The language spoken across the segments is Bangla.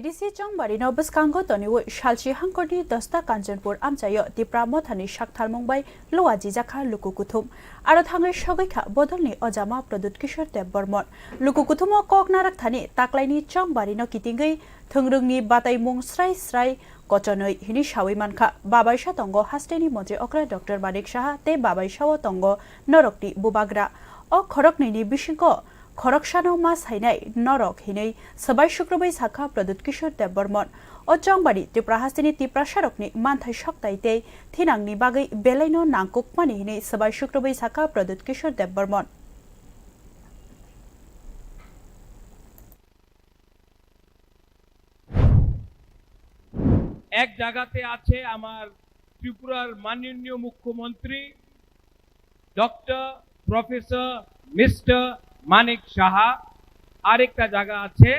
IDC Chongbari no Buskango Toniwo Shalchi Hankoni Dosta Kanjanpur Amchayo Dipra Mothani Shakthal Mumbai Loaji Jakha Lukukuthum Aro Thangai Shogika Bodolni Ojama Pradut Kishore Deb Bormon Lukukuthumo Kok Narak Thani Taklaini Chongbari no Kitingai Thungrungni Batai Mung Srai Srai Kochonoi Hini Shawi Manka Babai Shatongo Hasteni Montri Okra Dr. Manik Shaha Te Babai Shawo Tongo Norokti Bubagra O Khoroknini Bishinko Khoroksano Mas Hainai Norok Hinai Sabai Shukrobai Sakha Pradut Kishore Deb Bormon O Chongbari Tipra Hasteni Tipra Sharokni Manthai Shoktaite Thinangni Bagai Belaino Nangkukmani Hinai Sabai Shukrobai Sakha Pradut Kishore Deb Bormon এক জায়গাতে আছে আমার ত্রিপুরার মাননীয় মুখ্যমন্ত্রী doctor professor mister Manik Saha আরেকটা জায়গা আছে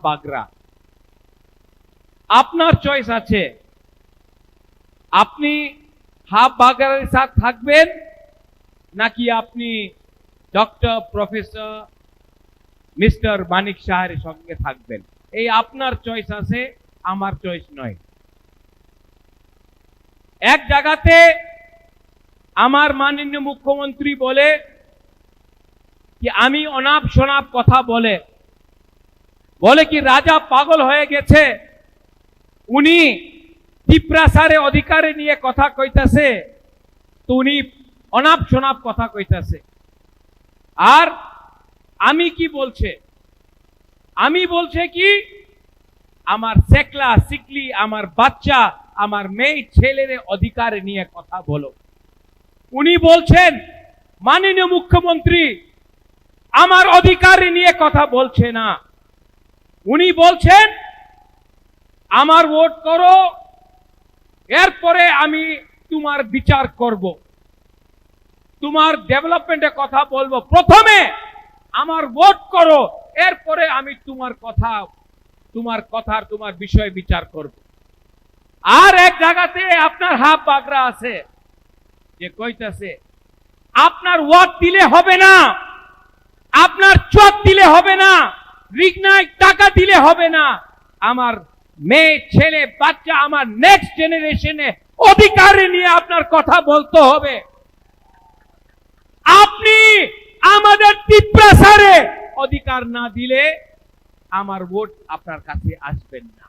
বাগরা আপনার চয়েস আছে আপনি বাগরার সাথে থাকবেন নাকি আপনি ডক্টর প্রফেসর মিস্টার মানিক সাহার সঙ্গে থাকবেন এই আপনার চয়েস আছে আমার চয়েস নয় এক জায়গাতে আমার মাননীয় মুখ্যমন্ত্রী বলে কি আমি অনাপ শনাপ কথা বলে কি রাজা পাগল হয়ে গেছে উনি ত্রিপ্রাসারে অধিকারে নিয়ে কথা কইতাছে তো উনি অনাপ শনাপ কথা কইতাছে আর আমি কি বলছে আমি বলছে কি আমার সেকলা সিকলি আমার বাচ্চা আমার মেয়ে ছেলের অধিকার নিয়ে কথা বলো উনি বলছেন মাননীয় মুখ্যমন্ত্রী আমার অধিকার নিয়ে কথা বলছে না উনি বলছেন আমার ভোট করো এরপরে আমি তোমার বিচার করব তোমার ডেভেলপমেন্টের কথা বলবো প্রথমে আমার ভোট করো এরপরে আমি তোমার বিষয় বিচার করব আর এক জায়গাতে আপনার বাগরা আছে যে কইতাছে আপনার ওয়াট দিলে হবে না আপনার চট দিলে হবে না রিগনায় টাকা দিলে হবে না আমার মেয়ে ছেলে বাচ্চা আমার নেক্সট জেনারেশনে অধিকার নিয়ে আপনার কথা বলতে হবে আপনি আমাদের ত্রিপ্রাসারে অধিকার না দিলে আমার ভোট আপনার কাছে আসবেন না